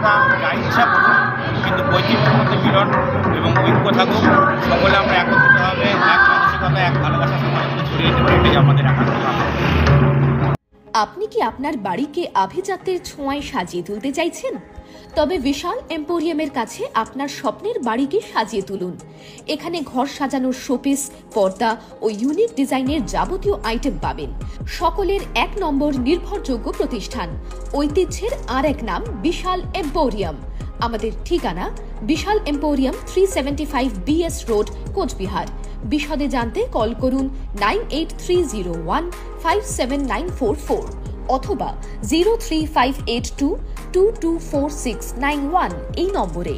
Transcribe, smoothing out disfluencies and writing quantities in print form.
বিবিধতা যা ইচ্ছা করুন, কিন্তু বৈচিত্র্যের মধ্যে মিলন এবং ঐক্য থাকুক। সকলে আমরা একত্রিত হবে, এক মানসিকতা, এক ভালোবাসা সমাজের মধ্যে ছড়িয়ে দেবো, এটাই আমাদের একান্ত ভাবনা। আপনি কি আপনার বাড়িকে আভিজাত্যের ছোঁয়ায় সাজিয়ে তুলতে চাইছেন? তবে বিশাল এম্পোরিয়ামের কাছে আপনার স্বপ্নের বাড়িকে সাজিয়ে তুলুন। এখানে ঘর সাজানোর শোপিস, পর্দা ও ইউনিক ডিজাইনের যাবতীয় আইটেম পাবেন। সকলের এক নম্বর নির্ভরযোগ্য প্রতিষ্ঠান, ঐতিহ্যের আর এক নাম বিশাল এম্পোরিয়াম। আমাদের ঠিকানা বিশাল এম্পোরিয়াম, 375 BS রোড, কোচবিহার। বিশদে জানতে কল করুন 9830157944 অথবা 03582224691 এই নম্বরে।